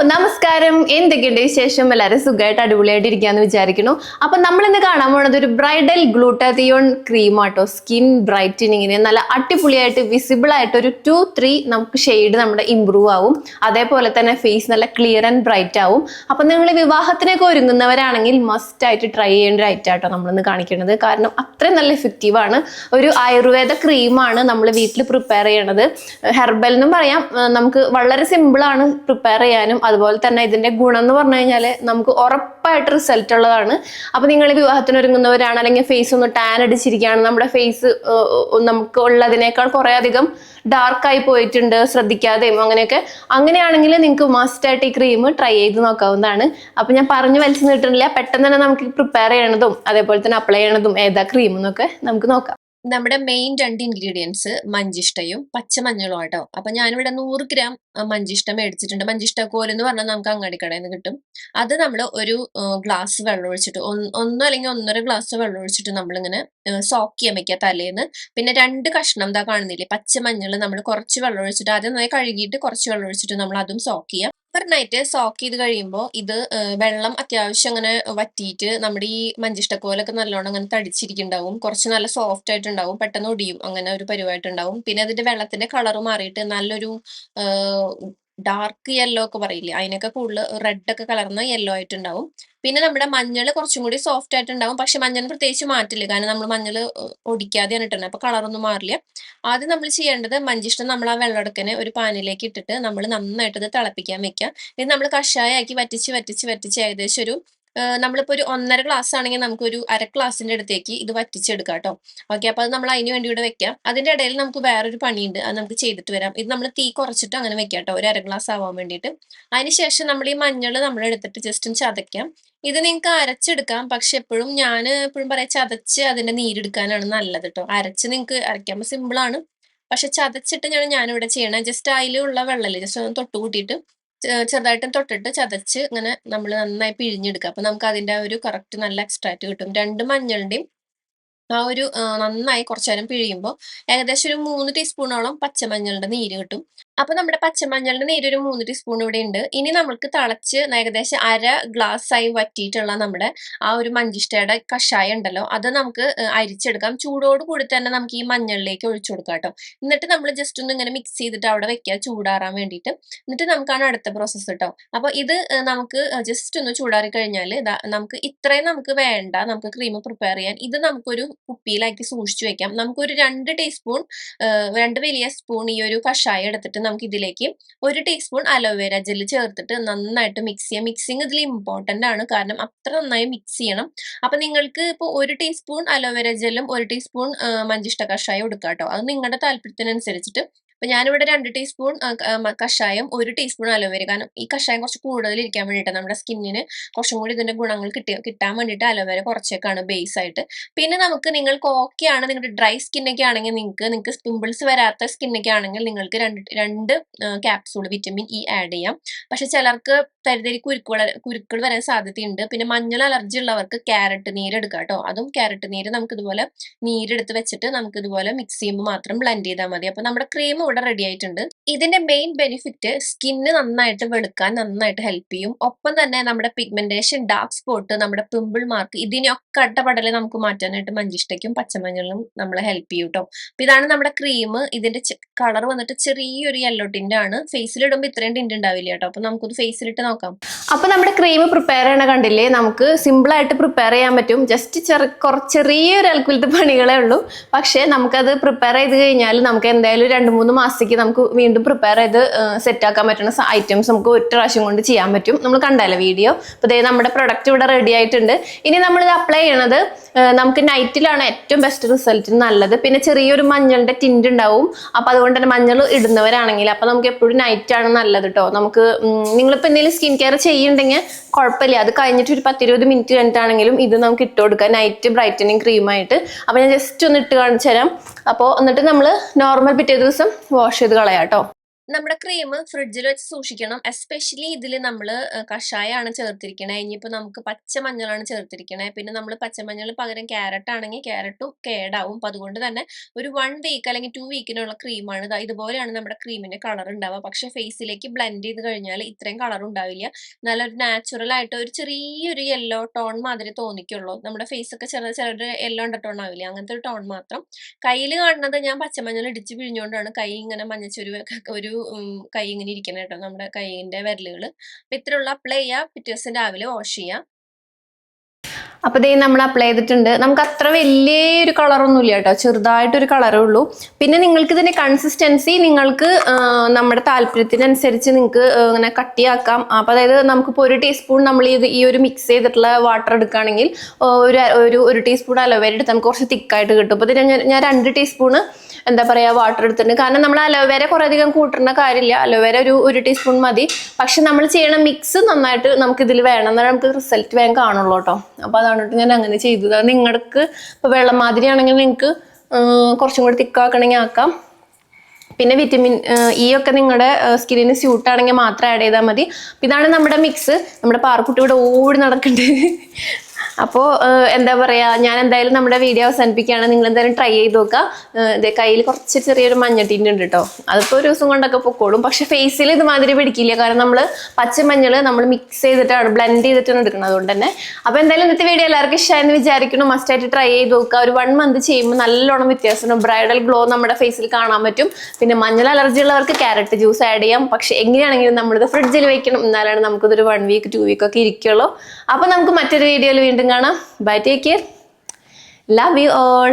നമസ്കാരം. എന്തൊക്കെയുണ്ട് വിശേഷം? എല്ലാവരും സുഖമായിട്ട് അടിപൊളിയായിട്ട് ഇരിക്കാന്ന് വിചാരിക്കുന്നു. അപ്പൊ നമ്മൾ ഇന്ന് കാണാൻ പോണത് ഒരു ബ്രൈഡൽ ഗ്ലൂട്ടാത്തിയോൺ ക്രീം ആട്ടോ. സ്കിൻ ബ്രൈറ്റനിങ്ങിന് നല്ല അടിപൊളിയായിട്ട് വിസിബിൾ ആയിട്ട് ഒരു 2-3 നമുക്ക് ഷെയ്ഡ് നമ്മുടെ ഇമ്പ്രൂവ് ആവും. അതേപോലെ തന്നെ ഫേസ് നല്ല ക്ലിയർ ആൻഡ് ബ്രൈറ്റ് ആവും. അപ്പൊ നിങ്ങൾ വിവാഹത്തിനൊക്കെ ഒരുങ്ങുന്നവരാണെങ്കിൽ മസ്റ്റ് ആയിട്ട് ട്രൈ ചെയ്യേണ്ട ഒരു ഐറ്റം ആട്ടോ നമ്മളിന്ന് കാണിക്കുന്നത്. കാരണം അത്രയും നല്ല എഫക്റ്റീവ് ആണ്. ഒരു ആയുർവേദ ക്രീമാണ് നമ്മൾ വീട്ടിൽ പ്രിപ്പയർ ചെയ്യണത്. ഹെർബൽ എന്നും പറയാം. നമുക്ക് വളരെ സിമ്പിൾ ആണ് പ്രിപ്പയർ ചെയ്യാനും. അതുപോലെ തന്നെ ഇതിന്റെ ഗുണം എന്ന് പറഞ്ഞു കഴിഞ്ഞാൽ നമുക്ക് ഉറപ്പായിട്ട് റിസൾട്ട് ഉള്ളതാണ്. അപ്പൊ നിങ്ങൾ വിവാഹത്തിന് ഒരുങ്ങുന്നവരാണ്, അല്ലെങ്കിൽ ഫേസ് ഒന്ന് ടാൻ അടിച്ചിരിക്കുകയാണ്, നമ്മുടെ ഫേസ് നമുക്ക് ഉള്ളതിനേക്കാൾ കുറെ അധികം ഡാർക്കായി പോയിട്ടുണ്ട് ശ്രദ്ധിക്കാതെയും അങ്ങനെയാണെങ്കിൽ നിങ്ങൾക്ക് മസ്റ്റ് ആയിട്ട് ഈ ക്രീം ട്രൈ ചെയ്ത് നോക്കാവുന്നതാണ്. അപ്പൊ ഞാൻ പറഞ്ഞു വലിച്ചു നീട്ടുന്നില്ല, പെട്ടെന്ന് തന്നെ നമുക്ക് പ്രിപ്പയർ ചെയ്യണതും അതേപോലെ തന്നെ അപ്ലൈ ചെയ്യണതും ഏതാ ക്രീം എന്നൊക്കെ നമുക്ക് നോക്കാം. നമ്മുടെ മെയിൻ 2 ഇൻഗ്രീഡിയൻസ് മഞ്ചിഷ്ടയും പച്ചമഞ്ഞളും ആട്ടോ. അപ്പൊ ഞാനിവിടെ 100 ഗ്രാം മഞ്ചിഷ്ട മേടിച്ചിട്ടുണ്ട്. മഞ്ചിഷ്ടക്കോൽ എന്ന് പറഞ്ഞാൽ നമുക്ക് അങ്ങാടിക്കടയിൽ നിന്ന് കിട്ടും. അത് നമ്മൾ ഒരു ഗ്ലാസ് വെള്ളം ഒഴിച്ചിട്ട് ഒന്നോ അല്ലെങ്കിൽ 1.5 ഗ്ലാസ് വെള്ളം ഒഴിച്ചിട്ട് നമ്മളിങ്ങനെ സോക്ക് ചെയ്യാൻ വെക്കുക തലേന്ന്. പിന്നെ 2 കഷ്ണം എന്താ കാണുന്നില്ലേ പച്ചമഞ്ഞൾ നമ്മൾ കുറച്ച് വെള്ളം ഒഴിച്ചിട്ട് ആദ്യം നന്നായി കഴുകിയിട്ട് കുറച്ച് വെള്ളം ഒഴിച്ചിട്ട് നമ്മൾ അതും സോക്ക് ചെയ്യാം. ഓവർനൈറ്റ് സോക്ക് ചെയ്ത് കഴിയുമ്പോൾ ഇത് വെള്ളം അത്യാവശ്യം അങ്ങനെ വറ്റിയിട്ട് നമ്മുടെ ഈ മഞ്ചിഷ്ടക്കോലൊക്കെ നല്ലോണം അങ്ങനെ തടിച്ചിരിക്കുന്നുണ്ടാവും. കുറച്ച് നല്ല സോഫ്റ്റ് ആയിട്ടുണ്ടാവും, പെട്ടെന്ന് ഒടിയും, അങ്ങനെ ഒരു പരിവായിട്ടുണ്ടാവും. പിന്നെ അതിന്റെ വെള്ളത്തിന്റെ കളർ മാറിയിട്ട് നല്ലൊരു ഡാർക്ക് യെല്ലോ ഒക്കെ പറയില്ലേ, അതിനൊക്കെ കൂടുതൽ റെഡ് ഒക്കെ കലർന്ന യെല്ലോ ആയിട്ടുണ്ടാവും. പിന്നെ നമ്മുടെ മഞ്ഞൾ കുറച്ചും കൂടി സോഫ്റ്റ് ആയിട്ടുണ്ടാവും. പക്ഷെ മഞ്ഞളിന് പ്രത്യേകിച്ച് മാറ്റില്ല, കാരണം നമ്മൾ മഞ്ഞൾ ഒടിക്കാതെയാണ് ഇട്ടുന്നത്, അപ്പൊ കളറൊന്നും മാറില്ല. ആദ്യം നമ്മൾ ചെയ്യേണ്ടത് മഞ്ചിഷ്ടം നമ്മൾ ആ വെള്ളമെടുക്കനെ ഒരു പാനിലേക്ക് ഇട്ടിട്ട് നമ്മൾ നന്നായിട്ട് ഇത് തിളപ്പിക്കാൻ വെക്കാം. ഇത് നമ്മൾ കഷായമാക്കി വറ്റിച്ച് വറ്റിച്ച് വറ്റിച്ച് ഏകദേശം ഒരു നമ്മളിപ്പോ ഒരു 1.5 ഗ്ലാസ് ആണെങ്കിൽ നമുക്ക് ഒരു 1/2 ഗ്ലാസിന്റെ അടുത്തേക്ക് ഇത് വറ്റിച്ചെടുക്കാം കേട്ടോ. ഓക്കെ, അപ്പൊ അത് നമ്മൾ അതിന് വേണ്ടി ഇവിടെ വെക്കാം. അതിന്റെ ഇടയിൽ നമുക്ക് വേറൊരു പണിയുണ്ട്, അത് നമുക്ക് ചെയ്തിട്ട് വരാം. ഇത് നമ്മൾ തീ കുറച്ചിട്ട് അങ്ങനെ വെക്കാം കേട്ടോ, ഒരു 1/2 ഗ്ലാസ് ആവാൻ വേണ്ടിയിട്ട്. അതിനുശേഷം നമ്മൾ ഈ മഞ്ഞൾ നമ്മൾ എടുത്തിട്ട് ജസ്റ്റ് ഒന്ന് ചതയ്ക്കാം. ഇത് നിങ്ങൾക്ക് അരച്ചെടുക്കാം, പക്ഷെ ഞാൻ എപ്പോഴും പറയാം ചതച്ച് അതിന്റെ നീരെടുക്കാനാണ് നല്ലത് കേട്ടോ. അരച്ച് നിങ്ങൾക്ക് അരയ്ക്കുമ്പോൾ സിമ്പിൾ ആണ്, പക്ഷെ ചതച്ചിട്ട് ഞാനിവിടെ ചെയ്യണേ. ജസ്റ്റ് അതിലുള്ള വെള്ളല്ലേ ജസ്റ്റ് ഒന്ന് തൊട്ട് കൂട്ടിയിട്ട് ചെറുതായിട്ടും തൊട്ടിട്ട് ചതച്ച് ഇങ്ങനെ നമ്മൾ നന്നായി പിഴിഞ്ഞെടുക്കുക. അപ്പൊ നമുക്ക് അതിന്റെ ഒരു കറക്റ്റ് നല്ല എക്സ്ട്രാക്റ്റ് കിട്ടും. 2 മഞ്ഞളുടെയും ആ ഒരു നന്നായി കുറച്ചു നേരം പിഴിയുമ്പോൾ ഏകദേശം ഒരു 3 ടീസ്പൂണോളം പച്ചമഞ്ഞളുടെ നീര് കിട്ടും. അപ്പൊ നമ്മുടെ പച്ചമഞ്ഞളുടെ നീര് ഒരു 3 ടീസ്പൂൺ ഇവിടെ ഉണ്ട്. ഇനി നമുക്ക് തിളച്ച് ഏകദേശം 1/2 ഗ്ലാസ് ആയി വറ്റിയിട്ടുള്ള നമ്മുടെ ആ ഒരു മഞ്ചിഷ്ടയുടെ കഷായം ഉണ്ടല്ലോ, അത് നമുക്ക് അരിച്ചെടുക്കാം. ചൂടോട് കൂടി തന്നെ നമുക്ക് ഈ മഞ്ഞളിലേക്ക് ഒഴിച്ചു കൊടുക്കാം കേട്ടോ. എന്നിട്ട് നമ്മൾ ജസ്റ്റ് ഒന്ന് ഇങ്ങനെ മിക്സ് ചെയ്തിട്ട് അവിടെ വെക്കുക ചൂടാറാൻ വേണ്ടിയിട്ട്. എന്നിട്ട് നമുക്കാണ് അടുത്ത പ്രോസസ്സ് കേട്ടോ. അപ്പൊ ഇത് നമുക്ക് ജസ്റ്റ് ഒന്ന് ചൂടാറി കഴിഞ്ഞാൽ നമുക്ക് ഇത്രയും നമുക്ക് വേണ്ട, നമുക്ക് ക്രീം പ്രിപ്പയർ ചെയ്യാൻ ഇത് നമുക്കൊരു കുപ്പിയിലാക്കി സൂക്ഷിച്ചു വെക്കാം. നമുക്കൊരു 2 ടീസ്പൂൺ 2 വലിയ സ്പൂൺ ഈ ഒരു കഷായം എടുത്തിട്ട് നമുക്ക് ഇതിലേക്ക് 1 ടീസ്പൂൺ അലോവേര ജെല്ല് ചേർത്തിട്ട് നന്നായിട്ട് മിക്സ് ചെയ്യാം. മിക്സിങ് ഇതിൽ ഇമ്പോർട്ടന്റ് ആണ്, കാരണം അത്ര നന്നായി മിക്സ് ചെയ്യണം. അപ്പൊ നിങ്ങൾക്ക് ഇപ്പോൾ 1 ടീസ്പൂൺ അലോവേര ജെല്ലും 1 ടീസ്പൂൺ മഞ്ചിഷ്ട കഷായം എടുക്കാം കേട്ടോ. അത് നിങ്ങളുടെ താല്പര്യത്തിനനുസരിച്ചിട്ട്. അപ്പൊ ഞാനിവിടെ 2 ടീസ്പൂൺ കഷായം 1 ടീസ്പൂൺ അലോവേര, കാരണം ഈ കഷായം കുറച്ച് കൂടുതൽ ഇരിക്കാൻ വേണ്ടിയിട്ട് നമ്മുടെ സ്കിന്നിന് കുറച്ചും കൂടി ഇതിന്റെ ഗുണങ്ങൾ കിട്ടാൻ വേണ്ടിയിട്ട് അലോവേര കുറച്ചേക്കാണ് ബേസ് ആയിട്ട്. പിന്നെ നമുക്ക് നിങ്ങൾക്ക് ഓക്കെ ആണ്, നിങ്ങളുടെ ഡ്രൈ സ്കിന്നൊക്കെ ആണെങ്കിൽ നിങ്ങൾക്ക് പിമ്പിൾസ് വരാത്ത സ്കിന്നൊക്കെ ആണെങ്കിൽ നിങ്ങൾക്ക് രണ്ട് ക്യാപ്സൂൾ വിറ്റമിൻ ഇ ആഡ് ചെയ്യാം. പക്ഷെ ചിലർക്ക് തരിതരി കുരുക്കൾ വരാൻ സാധ്യതയുണ്ട്. പിന്നെ മഞ്ഞൾ അലർജി ഉള്ളവർക്ക് ക്യാരറ്റ് നീര് എടുക്കാം കേട്ടോ. അതും ക്യാരറ്റ് നീര് നമുക്ക് ഇതുപോലെ നീരെടുത്ത് വെച്ചിട്ട് നമുക്ക് ഇതുപോലെ മിക്സ് ചെയ്യുമ്പോൾ മാത്രം ബ്ലെൻഡ് ചെയ്താൽ മതി. അപ്പൊ നമ്മുടെ ക്രീം ഇവിടെ റെഡി ആയിട്ടുണ്ട്. ഇതിന്റെ മെയിൻ ബെനിഫിറ്റ് സ്കിന്ന് നന്നായിട്ട് വെളുക്കാൻ നന്നായിട്ട് ഹെൽപ്പ് ചെയ്യും. ഒപ്പം തന്നെ നമ്മുടെ പിഗ്മെന്റേഷൻ, ഡാർക്ക് സ്പോട്ട്, നമ്മുടെ പിമ്പിൾ മാർക്ക് ഇതിനെയൊക്കെ അട്ടപടലെ നമുക്ക് മാറ്റാനായിട്ട് മഞ്ചിഷ്ടയ്ക്കും പച്ചമഞ്ഞളും നമ്മളെ ഹെൽപ്പ് ചെയ്യും കേട്ടോ. അപ്പൊ ഇതാണ് നമ്മുടെ ക്രീം. ഇതിന്റെ കളർ വന്നിട്ട് ചെറിയൊരു യെല്ലോ ടിന്റ് ആണ്. ഫേസിലിടുമ്പോൾ ഇത്രയും ടിന്റ് ഉണ്ടാവില്ല കേട്ടോ. അപ്പൊ നമുക്കൊന്ന് ഫേസിലിട്ട് നോക്കാം. അപ്പൊ നമ്മുടെ ക്രീം പ്രിപ്പയർ ചെയ്യണ കണ്ടില്ലേ, നമുക്ക് സിമ്പിൾ ആയിട്ട് പ്രിപ്പയർ ചെയ്യാൻ പറ്റും. ജസ്റ്റ് ചെറിയൊരു അൽക്കുലത്തെ പണികളേ ഉള്ളൂ. പക്ഷെ നമുക്കത് പ്രിപ്പയർ ചെയ്ത് കഴിഞ്ഞാൽ നമുക്ക് എന്തായാലും 2-3 മാസത്തേക്ക് നമുക്ക് വീണ്ടും പ്രിപ്പയർ ചെയ്ത് സെറ്റ് ആക്കാൻ പറ്റുന്ന ഐറ്റംസ് നമുക്ക് ഒറ്റ പ്രാവശ്യം കൊണ്ട് ചെയ്യാൻ പറ്റും. നമ്മൾ കണ്ടല്ലോ വീഡിയോ. അപ്പൊ നമ്മുടെ പ്രൊഡക്റ്റ് ഇവിടെ റെഡി ആയിട്ടുണ്ട്. ഇനി നമ്മൾ ഇത് അപ്ലൈ ചെയ്യണത് നമുക്ക് നൈറ്റിലാണ് ഏറ്റവും ബെസ്റ്റ് റിസൾട്ട് നല്ലത്. പിന്നെ ചെറിയൊരു മഞ്ഞളുടെ ടിന്റ് ഉണ്ടാവും. അപ്പൊ അതുകൊണ്ട് തന്നെ മഞ്ഞൾ ഇടുന്നവരാണെങ്കിൽ അപ്പൊ നമുക്ക് എപ്പോഴും നൈറ്റ് ആണ് നല്ലത് കേട്ടോ. നമുക്ക് നിങ്ങളിപ്പോ എന്തെങ്കിലും സ്കിൻ കെയർ ചെയ്യുന്നുണ്ടെങ്കിൽ കുഴപ്പമില്ല, അത് കഴിഞ്ഞിട്ട് ഒരു 10-20 മിനിറ്റ് കഴിഞ്ഞിട്ടാണെങ്കിലും ഇത് നമുക്ക് ഇട്ട് കൊടുക്കാം നൈറ്റ് ബ്രൈറ്റനിങ് ക്രീമായിട്ട്. അപ്പൊ ഞാൻ ജസ്റ്റ് ഒന്ന് ഇട്ട് കാണിച്ചു തരാം. അപ്പോൾ എന്നിട്ട് നമ്മൾ നോർമൽ പിറ്റേ ദിവസം വാഷ് ചെയ്ത് കളയാം കേട്ടോ. നമ്മുടെ ക്രീം ഫ്രിഡ്ജിൽ വെച്ച് സൂക്ഷിക്കണം. എസ്പെഷ്യലി ഇതിൽ നമ്മൾ കഷായമാണ് ചേർത്തിരിക്കണേ. ഇനിയിപ്പോൾ നമുക്ക് പച്ചമഞ്ഞളാണ് ചേർത്തിരിക്കണേ. പിന്നെ നമ്മൾ പച്ചമഞ്ഞൾ പകരം ക്യാരറ്റ് ആണെങ്കിൽ ക്യാരറ്റും കേടാവും. അപ്പം അതുകൊണ്ട് തന്നെ ഒരു 1 വീക്ക് അല്ലെങ്കിൽ 2 വീക്കിനുള്ള ക്രീമാണ്. ഇതുപോലെയാണ് നമ്മുടെ ക്രീമിന്റെ കളർ ഉണ്ടാവുക. പക്ഷെ ഫേസിലേക്ക് ബ്ലെൻഡ് ചെയ്ത് കഴിഞ്ഞാൽ ഇത്രയും കളർ ഉണ്ടാവില്ല. നല്ലൊരു നാച്ചുറൽ ആയിട്ട് ഒരു ചെറിയൊരു യെല്ലോ ടോൺ മാതിരി തോന്നിക്കുള്ളൂ. നമ്മുടെ ഫേസ് ഒക്കെ ചിലരുടെ യെല്ലോ അണ്ടർടോൺ ആവില്ല, അങ്ങനത്തെ ഒരു ടോൺ മാത്രം. കയ്യിൽ കാണുന്നത് ഞാൻ പച്ചമഞ്ഞൾ ഇടിച്ച് പിഴിഞ്ഞുകൊണ്ടാണ് കൈ ഇങ്ങനെ ഒരു കൈ ഇങ്ങനെ ഇരിക്കണം കേട്ടോ, നമ്മുടെ കൈയിന്റെ വിരലുകൾ. അപ്പൊ ഇത്രയുള്ള അപ്ലൈ ചെയ്യുക, പിറ്റേ ദിവസം രാവിലെ വാഷ് ചെയ്യുക. അപ്പൊ ദേ നമ്മൾ അപ്ലൈ ചെയ്തിട്ടുണ്ട്. നമുക്ക് അത്ര വലിയൊരു കളറൊന്നും ഇല്ല കേട്ടോ, ചെറുതായിട്ടൊരു കളറേ ഉള്ളൂ. പിന്നെ നിങ്ങൾക്ക് ഇതിന്റെ കൺസിസ്റ്റൻസി നിങ്ങൾക്ക് നമ്മുടെ താല്പര്യത്തിനനുസരിച്ച് നിങ്ങൾക്ക് ഇങ്ങനെ കട്ടിയാക്കാം. അപ്പൊ അതായത് നമുക്കിപ്പോൾ 1 ടീസ്പൂൺ നമ്മൾ ഈ ഒരു മിക്സ് ചെയ്തിട്ടുള്ള വാട്ടർ എടുക്കുകയാണെങ്കിൽ ഒരു ടീസ്പൂൺ അലോവേര എടുത്ത് നമുക്ക് കുറച്ച് തിക്കായിട്ട് കിട്ടും. അപ്പൊ ഇതിന് ഞാൻ 2 ടീസ്പൂണ് എന്താ പറയുക വാട്ടർ എടുത്തിട്ടുണ്ട്. കാരണം നമ്മൾ അലോവേര കുറേ അധികം കൂട്ടേണ്ട കാര്യമില്ല, അലോവേര ഒരു ടീസ്പൂൺ മതി. പക്ഷെ നമ്മൾ ചെയ്യണ മിക്സ് നന്നായിട്ട് നമുക്ക് ഇതിൽ വേണം, എന്നാലും നമുക്ക് റിസൾട്ട് വേഗം കാണുള്ളൂ കേട്ടോ. അപ്പോൾ അതാണ് ഞാൻ അങ്ങനെ ചെയ്തത്. നിങ്ങൾക്ക് ഇപ്പോൾ വെള്ളം മാതിരി ആണെങ്കിൽ നിങ്ങൾക്ക് കുറച്ചും കൂടി തിക്കാക്കണമെങ്കിൽ ആക്കാം. പിന്നെ വിറ്റമിൻ ഇ ഒക്കെ നിങ്ങളുടെ സ്കിന്നിന് സ്യൂട്ടാണെങ്കിൽ മാത്രം ആഡ് ചെയ്താൽ മതി. ഇതാണ് നമ്മുടെ മിക്സ്. നമ്മുടെ പാറക്കുട്ടി ഇവിടെ ഓടി നടക്കുന്നുണ്ട്. അപ്പോൾ എന്താ പറയുക, ഞാൻ എന്തായാലും നമ്മുടെ വീഡിയോ അവസാനിപ്പിക്കുകയാണ്. നിങ്ങൾ എന്തായാലും ട്രൈ ചെയ്ത് നോക്കുക. ഇതേ കയ്യിൽ കുറച്ച് ചെറിയൊരു മഞ്ഞട്ടീൻ്റെ ഉണ്ട് കേട്ടോ, അതിപ്പോൾ ഒരു ദിവസം കൊണ്ടൊക്കെ പൊക്കോളും. പക്ഷെ ഫേസിൽ ഇതുമാതിരി പിടിക്കില്ല, കാരണം നമ്മൾ പച്ചമഞ്ഞൾ നമ്മൾ മിക്സ് ചെയ്തിട്ടാണ് ബ്ലെൻഡ് ചെയ്തിട്ടാണ് എടുക്കുന്നത്, അതുകൊണ്ട് തന്നെ. അപ്പോൾ എന്തായാലും ഇന്നത്തെ വീഡിയോ എല്ലാവർക്കും ഇഷ്ടമായെന്ന് വിചാരിക്കുന്നു. മസ്റ്റായിട്ട് ട്രൈ ചെയ്ത് നോക്കുക. ഒരു 1 മന്ത് ചെയ്യുമ്പോൾ നല്ലോണം വ്യത്യാസമുണ്ട്. ബ്രൈഡൽ ഗ്ലോ നമ്മുടെ ഫേസിൽ കാണാൻ പറ്റും. പിന്നെ മഞ്ഞൾ അലർജി ഉള്ളവർക്ക് ക്യാരറ്റ് ജ്യൂസ് ആഡ് ചെയ്യാം. പക്ഷെ എങ്ങനെയാണെങ്കിലും നമ്മളിത് ഫ്രിഡ്ജിൽ വെക്കണം, എന്നാലാണ് നമുക്കിതൊരു 1 വീക്ക് 2 വീക്ക് ഒക്കെ ഇരിക്കുള്ളൂ. അപ്പോൾ നമുക്ക് മറ്റൊരു വീഡിയോയിൽ വീണ്ടും കാണാം. Bye, take care, love you all.